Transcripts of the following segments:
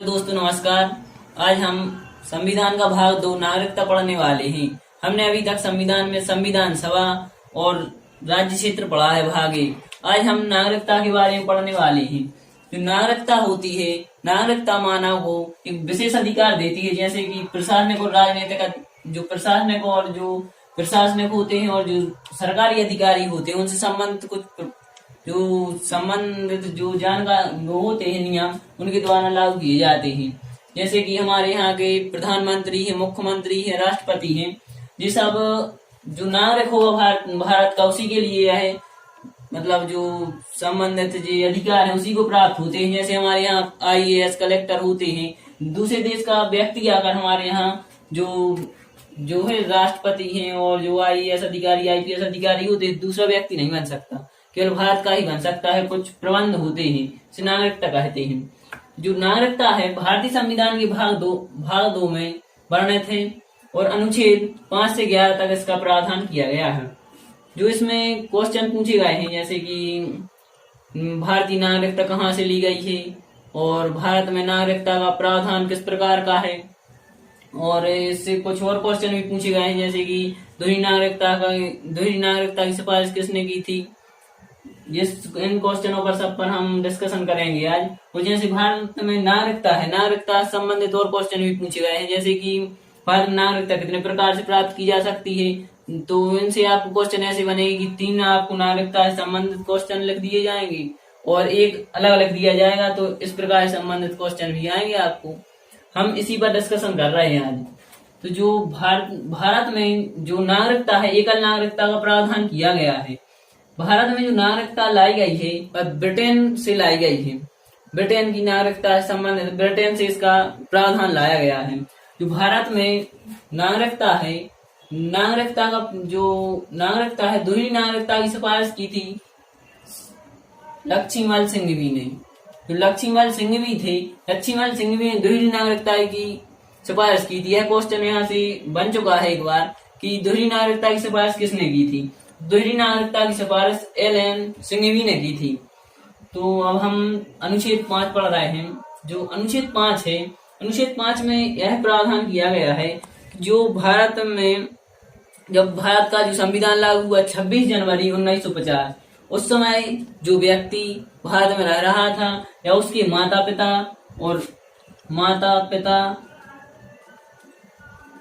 दोस्तों नमस्कार। आज हम संविधान का भाग 2 नागरिकता पढ़ने वाले हैं। हमने अभी तक संविधान में संविधान सभा और राज्य क्षेत्र पढ़ा है भाग 1। आज हम नागरिकता के बारे में पढ़ने वाले हैं। जो नागरिकता होती है, नागरिकता मानव को एक विशेष अधिकार देती है, जैसे कि प्रशासनिक और राजनीतिक जो प्रशासनिक होते हैं और जो सरकारी अधिकारी होते हैं उनसे संबंधित कुछ जो जानकार वो होते हैं नियम उनके द्वारा लागू किए जाते हैं। जैसे कि हमारे यहाँ के प्रधानमंत्री है, मुख्यमंत्री है, राष्ट्रपति हैं। ये सब जो नागरिक होगा भारत का उसी के लिए है, मतलब जो संबंधित जो अधिकार है उसी को प्राप्त होते हैं। जैसे हमारे यहाँ IAS कलेक्टर होते हैं, दूसरे देश का व्यक्ति आकर हमारे यहाँ जो है राष्ट्रपति हैं और जो IAS अधिकारी IPS अधिकारी होते हैं, दूसरा व्यक्ति नहीं बन सकता, केवल भारत का ही बन सकता है। कुछ प्रबंध होते हैं, इसे नागरिकता कहते हैं। जो नागरिकता है भारतीय संविधान के भाग दो में वर्णित है और अनुच्छेद 5 से 11 तक इसका प्रावधान किया गया है। जो इसमें क्वेश्चन पूछे गए हैं, जैसे कि भारतीय नागरिकता कहाँ से ली गई है और भारत में नागरिकता का प्रावधान किस प्रकार का है, और इससे कुछ और क्वेश्चन भी पूछे गए हैं, जैसे कि दोहरी नागरिकता की सिफारिश किसने की थी। इन क्वेश्चनों पर सब पर हम डिस्कशन करेंगे आज। और जैसे भारत में नागरिकता है, नागरिकता संबंधित और क्वेश्चन भी पूछे गए हैं, जैसे कि भारत में नागरिकता कितने प्रकार से प्राप्त की जा सकती है। तो इनसे आपको क्वेश्चन ऐसे बनेगी कि 3 आपको नागरिकता से संबंधित क्वेश्चन लिख दिए जाएंगे और एक अलग अलग दिया जाएगा, तो इस प्रकार से संबंधित क्वेश्चन भी आएंगे आपको। हम इसी पर डिस्कशन कर रहे हैं आज। तो जो भारत में जो नागरिकता है, एकल नागरिकता का प्रावधान किया गया है। भारत में जो नागरिकता लाई गई है वह ब्रिटेन से लाई गई है। ब्रिटेन की नागरिकता से संबंधित ब्रिटेन से इसका प्रावधान लाया गया है। जो भारत में नागरिकता है, नागरिकता है दोहरी नागरिकता की सिफारिश की थी लक्ष्मीमल सिंघवी ने। जो लक्ष्मीमल सिंघवी थे, लक्ष्मीमल सिंघवी ने दोहरी नागरिकता की सिफारिश की थी। यह क्वेश्चन यहाँ से बन चुका है एक बार कि दोहरी नागरिकता की सिफारिश किसने की थी। दोहरी नागरिकता की सिफारिश LN सिंघवी ने की थी। तो अब हम अनुच्छेद 5 पढ़ रहे हैं। जो अनुच्छेद 5 है, अनुच्छेद 5 में यह प्रावधान किया गया है जो भारत में जब भारत का जो संविधान लागू हुआ 26 जनवरी 1950, उस समय जो व्यक्ति भारत में रह रहा था या उसके माता पिता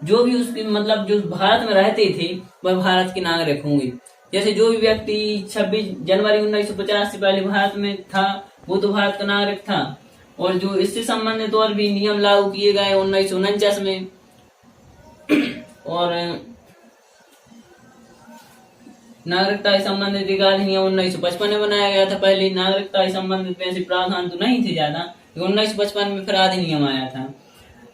जो भी उसके मतलब जो भारत में रहते थे वह भारत के नागरिक होंगे। जैसे जो भी व्यक्ति 26 जनवरी 1950 से पहले भारत में था वो तो भारत का नागरिक था। और जो इससे संबंधित और भी नियम लागू किए गए 1949 में, और नागरिकता से संबंधित एक अधिनियम 1955 में बनाया गया था। पहले नागरिकता से संबंधित वैसे प्रावधान तो नहीं थे ज्यादा, 1955 में फिर अधिनियम आया था।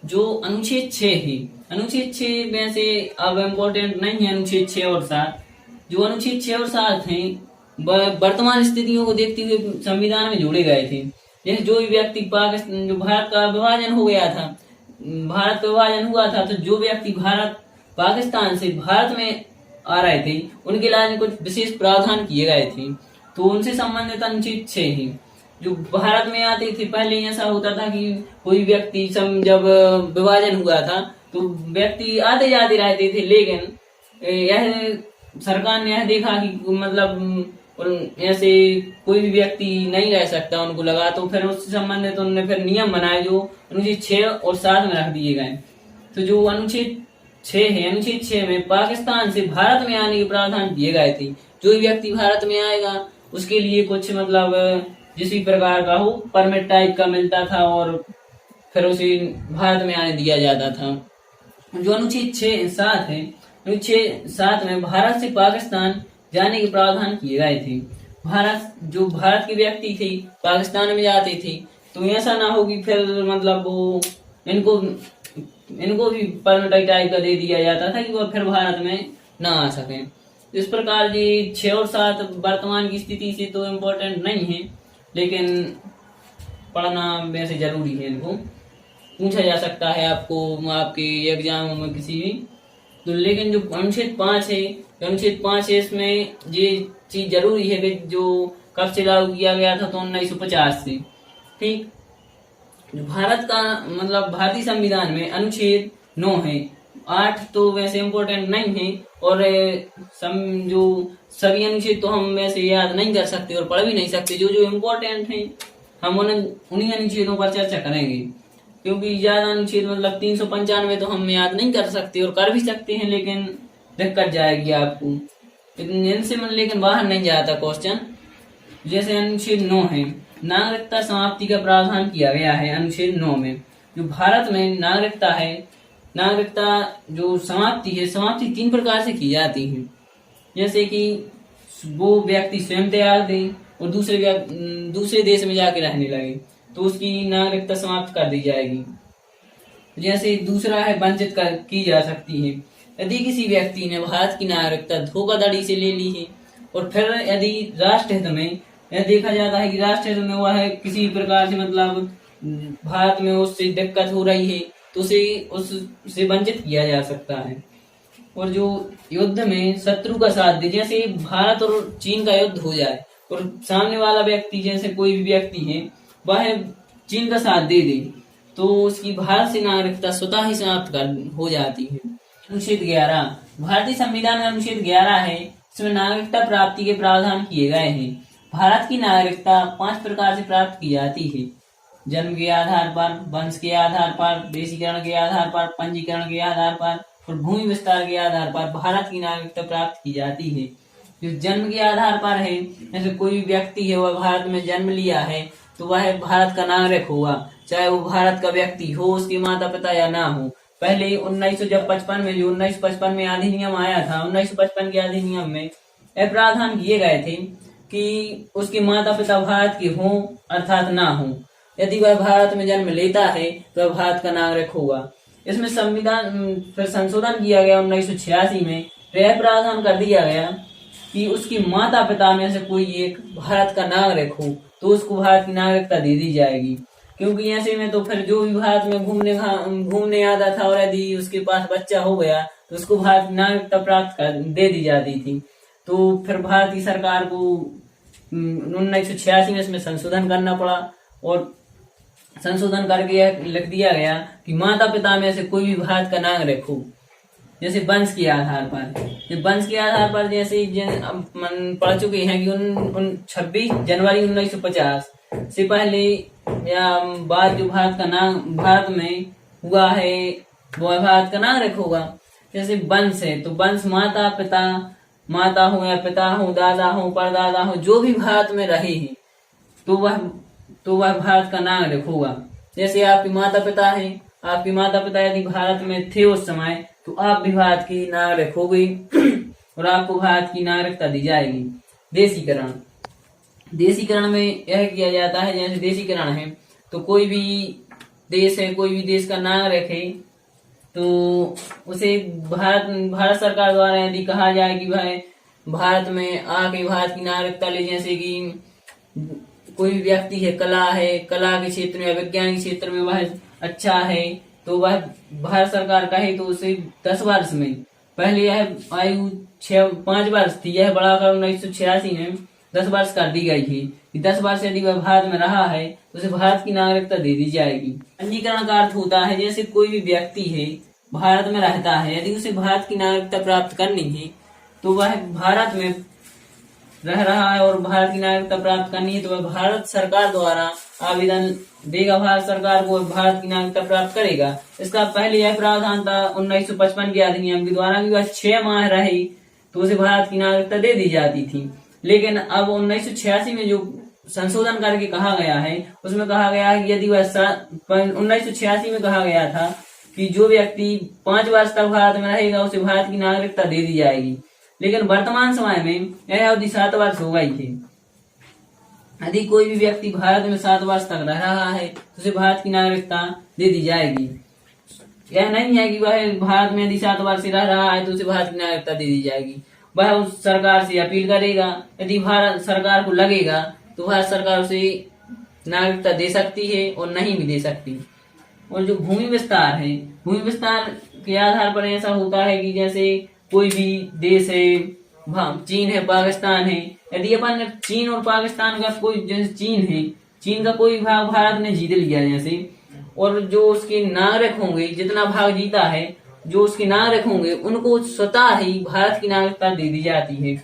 जो अनुच्छेद 6 है, अनुच्छेद 6 में से अब इम्पोर्टेंट नहीं है अनुच्छेद 6 और 7। जो अनुच्छेद 6 और 7 हैं वर्तमान स्थितियों को देखते हुए संविधान में जोड़े गए थे। जैसे जो भी व्यक्ति पाकिस्तान, जो भारत का विभाजन हो गया था, भारत का विभाजन हुआ था, तो जो व्यक्ति पाकिस्तान से भारत में आ रहे थे उनके लिए कुछ विशेष प्रावधान किए गए थे। तो उनसे संबंधित अनुच्छेद 6 है। जो भारत में आते थे, पहले ऐसा होता था कि कोई व्यक्ति जब विभाजन हुआ था तो व्यक्ति आते जाते रहते थे, लेकिन यह सरकार ने यह देखा कि मतलब ऐसे कोई भी व्यक्ति नहीं रह सकता, उनको लगा, तो फिर उससे संबंधित उन्होंने फिर नियम बनाए जो अनुच्छेद 6 और 7 में रख दिए गए। तो जो अनुच्छेद 6 है, अनुच्छेद 6 में पाकिस्तान से भारत में आने के प्रावधान दिए गए थे। जो भी व्यक्ति भारत में आएगा उसके लिए कुछ मतलब जिस भी प्रकार का हो परमिट टाइप का मिलता था और फिर उसे भारत में आने दिया जाता था। जो अनुच्छेद 7 है, अनुच्छेद 7 में भारत से पाकिस्तान जाने के प्रावधान किए गए थे। भारत के व्यक्ति थे पाकिस्तान में जाते थे, तो ऐसा ना हो कि फिर मतलब वो इनको भी परमिट टाइप का दे दिया जाता था कि वो फिर भारत में ना आ सके। इस प्रकार ये 6 और 7 वर्तमान की स्थिति से तो इम्पोर्टेंट नहीं है, लेकिन पढ़ना वैसे जरूरी है। इनको पूछा जा सकता है आपको आपके एग्जाम में किसी भी। तो लेकिन जो अनुच्छेद 5 है, अनुच्छेद 5 है, इसमें ये चीज जरूरी है कि जो कब से लागू किया गया था, तो 1950 से। ठीक, जो भारत का मतलब भारतीय संविधान में अनुच्छेद 9 है। 8 तो वैसे इम्पोर्टेंट नहीं है, और जो सभी अनुच्छेद तो हम वैसे याद नहीं कर सकते और पढ़ भी नहीं सकते। जो जो इम्पोर्टेंट है हम उन्हीं अनुच्छेदों पर चर्चा करेंगे, क्योंकि ज्यादा अनुच्छेद मतलब 395 तो हम याद नहीं कर सकते, और कर भी सकते हैं लेकिन दिक्कत जाएगी आपको, इनसे मन लेकिन बाहर नहीं जाता क्वेश्चन। जैसे अनुच्छेद 9 है, नागरिकता समाप्ति का प्रावधान किया गया है अनुच्छेद 9 में। जो भारत में नागरिकता है, नागरिकता जो समाप्ति है, समाप्ति 3 प्रकार से की जाती है। जैसे कि वो व्यक्ति स्वयं त्याग दे और दूसरे देश में जाके रहने लगे तो उसकी नागरिकता समाप्त कर दी जाएगी। जैसे दूसरा है वंचित की जा सकती है। यदि किसी व्यक्ति ने भारत की नागरिकता धोखाधड़ी से ले ली है, और फिर यदि राष्ट्रहित में यह देखा जाता है कि राष्ट्रहित में वह किसी प्रकार से मतलब भारत में उससे दिक्कत हो रही है, तो उससे वंचित किया जा सकता है। और जो युद्ध में शत्रु का साथ दे, जैसे भारत और चीन का युद्ध हो जाए और सामने वाला व्यक्ति जैसे कोई भी व्यक्ति है वह चीन का साथ दे दे, तो उसकी भारत से नागरिकता स्वतः ही समाप्त हो जाती है। अनुच्छेद 11, भारतीय संविधान का अनुच्छेद 11 है, इसमें नागरिकता प्राप्ति के प्रावधान किए गए हैं। भारत की नागरिकता 5 प्रकार से प्राप्त की जाती है: जन्म के आधार पर, वंश के आधार पर, देशीकरण के आधार पर, पंजीकरण के आधार पर और भूमि विस्तार के आधार पर भारत की नागरिकता प्राप्त की जाती है। जो जन्म के आधार पर है, जैसे कोई भी व्यक्ति है वह भारत में जन्म लिया है तो वह भारत का नागरिक होगा, चाहे वो भारत का व्यक्ति हो, उसके माता पिता या ना हो। पहले 1955 में जो 1955 में अधिनियम आया था, 1955 के अधिनियम में यह प्रावधान किए गए थे कि उसके माता पिता भारत के हों अर्थात ना हो। यदि वह भारत में जन्म लेता है तो वह भारत का नागरिक होगा। इसमें संविधान फिर संशोधन किया गया 1986 में, यह प्रावधान कर दिया गया कि उसके माता पिता में से कोई एक भारत का नागरिक हो तो उसको भारत की नागरिकता दे दी जाएगी। क्योंकि ऐसे में तो फिर जो भी भारत में घूमने आता था और यदि उसके पास बच्चा हो गया तो उसको भारत की नागरिकता प्राप्त दे दी जाती थी। तो फिर भारतीय सरकार को 1986 में इसमें संशोधन करना पड़ा, और संशोधन करके लिख दिया गया कि माता पिता में से कोई भी भारत का नागरिक हो। जैसे वंश के आधार पर, वंश के आधार पर जैसे पढ़ चुके हैं कि 26 जनवरी 1950 से पहले या बाद जो भारत में हुआ है वो भारत का नागरिक होगा। जैसे वंश है तो वंश माता हो या पिता हो, दादा हो, परदादा हो, जो भी भारत में रहे हैं तो वह भारत का नागरिक होगा। जैसे आपके माता पिता हैं, आपके माता पिता यदि भारत में थे उस समय तो आप भी भारत की नागरिक हो गई और आपको भारत की नागरिकता दी जाएगी। देशीकरण में यह किया जाता है, जैसे देशीकरण है तो कोई भी देश है, कोई भी देश का नागरिक है तो उसे भारत सरकार द्वारा यदि कहा जाए कि भाई भारत में आके भारत की नागरिकता ले, जैसे कि कोई भी व्यक्ति है, कला के क्षेत्र में या विज्ञान के क्षेत्र में वह अच्छा है तो वह भारत सरकार कहे तो उसे 10 वर्ष में, पहले यह आयु 5 वर्ष थी, यह बढ़ाकर 1986 में 10 वर्ष कर दी गई थी कि 10 वर्ष यदि वह भारत में रहा है तो उसे भारत की नागरिकता दे दी जाएगी। पंजीकरण का अर्थ होता है जैसे कोई भी व्यक्ति है भारत में रहता है, यदि उसे भारत की नागरिकता प्राप्त करनी है तो वह भारत में रह रहा है और भारत की नागरिकता प्राप्त करनी है तो वह भारत सरकार द्वारा आवेदन देगा, भारत सरकार को भारत की नागरिकता प्राप्त करेगा। इसका पहले यह प्रावधान था 1955 के अधिनियम के द्वारा कि वह 6 माह रहे तो उसे भारत की नागरिकता दे दी जाती थी। लेकिन अब 1986 में जो संशोधन करके कहा गया है उसमें कहा गया है कि यदि वह 1986 में कहा गया था कि जो व्यक्ति 5 वर्ष तक भारत में रहेगा उसे भारत की नागरिकता दे दी जाएगी, लेकिन वर्तमान समय में यह अवधि 7 वर्ष हो गई थी। यदि कोई भी व्यक्ति भारत में 7 वर्ष तक रह रहा है तो उसे भारत की नागरिकता दे दी जाएगी। यह नहीं है कि वह भारत में यदि 7 वर्ष रह रहा है तो उसे भारत की नागरिकता दे दी जाएगी। वह उस सरकार से अपील करेगा, यदि भारत सरकार को लगेगा तो भारत सरकार उसे नागरिकता दे सकती है और नहीं भी दे सकती। और जो भूमि विस्तार है, भूमि विस्तार के आधार पर ऐसा होता है कि जैसे कोई भी देश है, चीन है, पाकिस्तान है, यदि अपन चीन और पाकिस्तान का कोई, जैसे चीन है, चीन का कोई भाग भारत ने जीत लिया जैसे, और जो उसके नागरिक होंगे, जितना भाग जीता है, जो उसके नागरिक होंगे उनको स्वतः ही भारत की नागरिकता दे दी जाती है।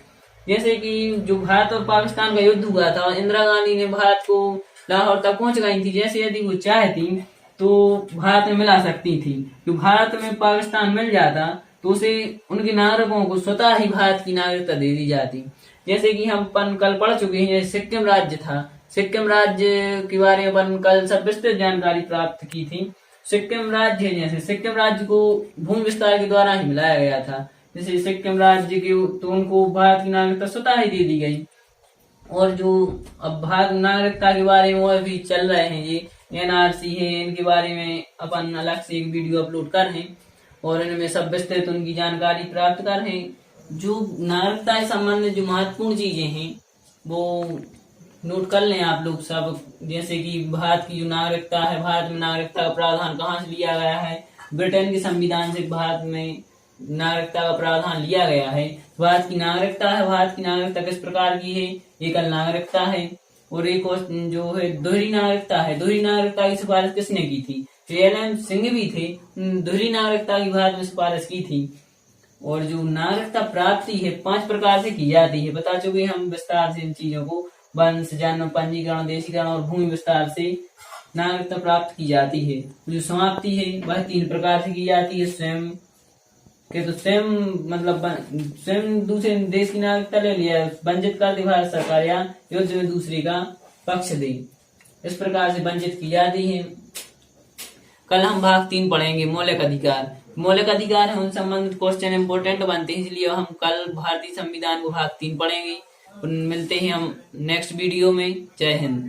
जैसे कि जो भारत और पाकिस्तान का युद्ध हुआ था, इंदिरा गांधी ने भारत को लाहौर तक पहुंच गई थी, जैसे यदि वो चाहती तो भारत में मिला सकती थी। तो भारत में पाकिस्तान मिल जाता तो उसे उनके नागरिकों को स्वतः ही भारत की नागरिकता दे दी जाती। जैसे कि हम कल पढ़ चुके हैं, सिक्किम राज्य था, सिक्किम राज्य के बारे में अपन कल सब विस्तृत जानकारी प्राप्त की थी। सिक्किम राज्य है, जैसे सिक्किम राज्य को भूमि विस्तार के द्वारा ही मिलाया गया था। जैसे सिक्किम राज्य के तो उनको भारत की नागरिकता स्वतः ही दे दी गई। और जो अब भारत नागरिकता के बारे में और भी चल रहे हैं, ये NRC है, इनके बारे में अपन अलग से एक वीडियो अपलोड कर हैं और इनमें सब विस्तृत उनकी जानकारी प्राप्त कर हैं। जो नागरिकता से संबंधित जो महत्वपूर्ण चीजें हैं वो नोट कर लें आप लोग सब। जैसे कि भारत की जो नागरिकता है, भारत में नागरिकता का प्रावधान कहाँ से लिया गया है? ब्रिटेन के संविधान से भारत में नागरिकता का प्रावधान लिया गया है। भारत की नागरिकता है, भारत की नागरिकता किस प्रकार की है? एकल नागरिकता है और एक और जो है दोहरी नागरिकता है। दोहरी नागरिकता की सिफारिश किसने की थी? LM सिंह भी थे, दोहरी नागरिकता की भारत में सिफारिश की थी। और जो नागरिकता प्राप्ति है 5 प्रकार से की जाती है, बता चुके हम विस्तार से इन चीजों को। वंश, जन्म, पंजीकरण, देशीकरण और भूमि विस्तार से नागरिकता प्राप्त की जाती है। जो समाप्ति है वह 3 प्रकार से की जाती है। स्वयं के तो स्वयं मतलब स्वयं दूसरे देश की नागरिकता ले लिया, वंचित कर दी भारत सरकार या युद्ध में दूसरे का पक्ष दे, इस प्रकार से वंचित की जाती है। कल हम भाग 3 पढ़ेंगे, मौलिक अधिकार। मौलिक अधिकार है उन संबंधित क्वेश्चन इंपोर्टेंट बनते हैं, इसलिए हम कल भारतीय संविधान को भाग 3 पढ़ेंगे। मिलते हैं हम नेक्स्ट वीडियो में। जय हिंद।